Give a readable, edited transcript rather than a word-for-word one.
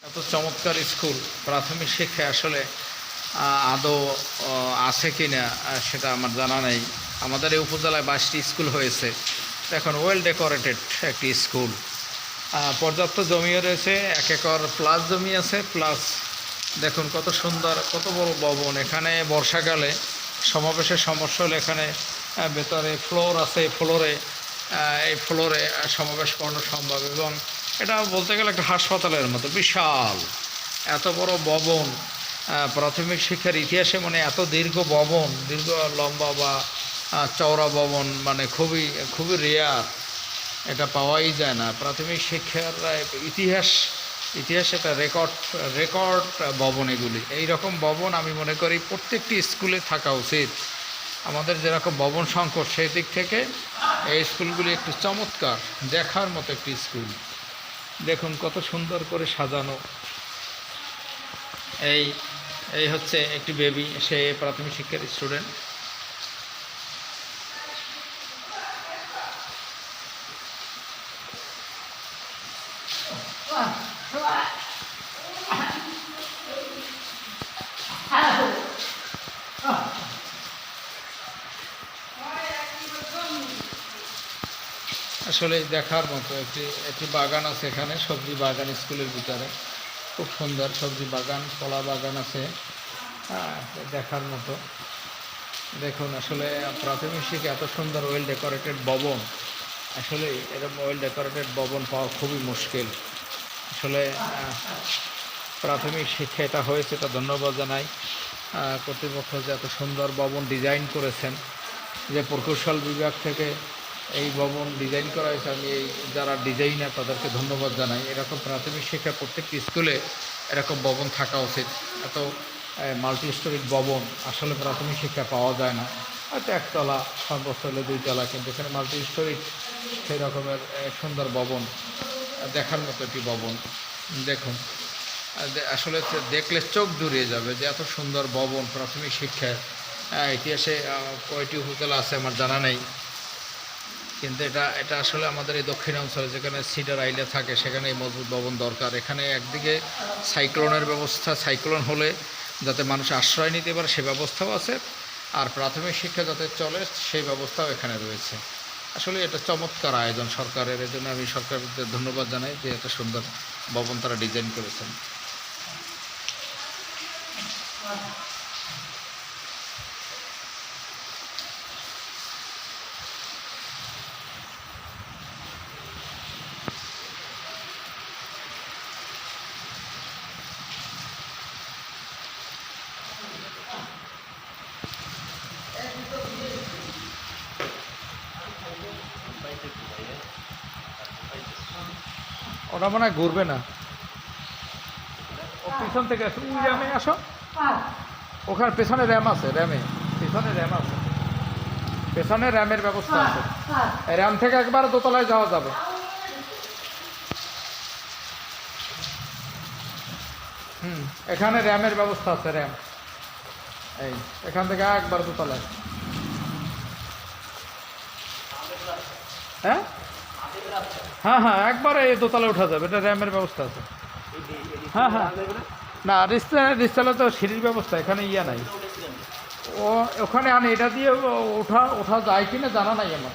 এত চমৎকার স্কুল প্রাথমিক শিক্ষা আসলে আদৌ আছে কি না সেটা আমার জানা নেই। আমাদের এই উপজেলায় 22টি স্কুল হয়েছে। এখন ওয়েল ডেকোরেটেড একটি স্কুল, পর্যাপ্ত জমিও রয়েছে, 1 একর প্লাস জমি আছে। প্লাস দেখুন কত সুন্দর, কত বড় ভবন। এখানে বর্ষাকালে সমাবেশের সমস্যা হলে এখানে ভেতরে ফ্লোর আছে, এই ফ্লোরে সমাবেশ করানো সম্ভব। এবং এটা বলতে গেলে একটা হাসপাতালের মতো বিশাল এত বড় ভবন। প্রাথমিক শিক্ষার ইতিহাসে মানে এত দীর্ঘ ভবন, দীর্ঘ লম্বা বা চওড়া ভবন মানে খুবই রেয়ার, এটা পাওয়াই যায় না। প্রাথমিক শিক্ষার ইতিহাস এটা রেকর্ড ভবন। এগুলি এইরকম ভবন আমি মনে করি প্রত্যেকটি স্কুলে থাকা উচিত। আমাদের যেরকম ভবন সংকট, সেই দিক থেকে এই স্কুলগুলি একটু চমৎকার, দেখার মতো একটি স্কুল। দেখুন কত সুন্দর করে সাজানো। এই হচ্ছে একটি বেবি, সে প্রাথমিক শিক্ষার স্টুডেন্ট। আসলে দেখার মতো একটি বাগান আছে এখানে, সবজি বাগান স্কুলের ভিতরে, খুব সুন্দর সবজি বাগান, কলা বাগান আছে, দেখার মতো। দেখুন আসলে প্রাথমিক শিক্ষা এত সুন্দর ওয়েল ডেকোরেটেড ভবন, আসলে এরকম ওয়েল ডেকোরেটেড ভবন পাওয়া খুবই মুশকিল। আসলে প্রাথমিক শিক্ষা এটা হয়েছে, এটা ধন্যবাদ জানাই কর্তৃপক্ষ যে এত সুন্দর ভবন ডিজাইন করেছেন, যে প্রকৌশল বিভাগ থেকে এই ভবন ডিজাইন করা হয়েছে। আমি যারা ডিজাইনার তাদেরকে ধন্যবাদ জানাই। এরকম প্রাথমিক শিক্ষা প্রত্যেকটি স্কুলে এরকম ভবন থাকা উচিত। এত মাল্টি স্টোরিড ভবন আসলে প্রাথমিক শিক্ষা পাওয়া যায় না, হয়তো 1 তলা, সর্বোচ্চ হলে 2 তলা, কিন্তু এখানে মাল্টি স্টোরিড সেই রকমের সুন্দর ভবন, দেখার মতো একটি ভবন। দেখুন আসলে দেখলে চোখ জুড়িয়ে যাবে যে এত সুন্দর ভবন। প্রাথমিক শিক্ষার ইতিহাসে কয়টি উপজেলা আছে আমার জানা নেই, কিন্তু এটা আসলে আমাদের এই দক্ষিণাঞ্চলে যেখানে সিডার আইলে থাকে সেখানে এই মজবুত ভবন দরকার। এখানে একদিকে সাইক্লোনের ব্যবস্থা, সাইক্লোন হলে যাতে মানুষ আশ্রয় নিতে পারে সে ব্যবস্থাও আছে, আর প্রাথমিক শিক্ষা যাতে চলে সেই ব্যবস্থাও এখানে রয়েছে। আসলে এটা চমৎকার আয়োজন সরকারের, এই জন্য আমি সরকারদের ধন্যবাদ জানাই যে এত সুন্দর ভবন তারা ডিজাইন করেছেন। ওটা মনে হয় ঘুরবে না, ও পিছন থেকে আসো, ওই র্যামে আসো, ওখানে পেছনে র্যাম আছে, পেছনে র্যাম আছে, পেছনে র্যামের ব্যবস্থা আছে। র্যাম থেকে একবার দোতলায় যাওয়া যাবে। এখানে র্যামের ব্যবস্থা আছে, র্যাম এখান থেকে একবার দোতলায়। হ্যাঁ হ্যাঁ একবারে দোতলায় উঠা যাবে, এটা র্যামের ব্যবস্থা আছে। হ্যাঁ না, রিস্তালে তো সিঁড়ির ব্যবস্থা, এখানে নাই। ওখানে আনে, এটা দিয়ে ওঠা যায় কিনা জানা নাই আমার।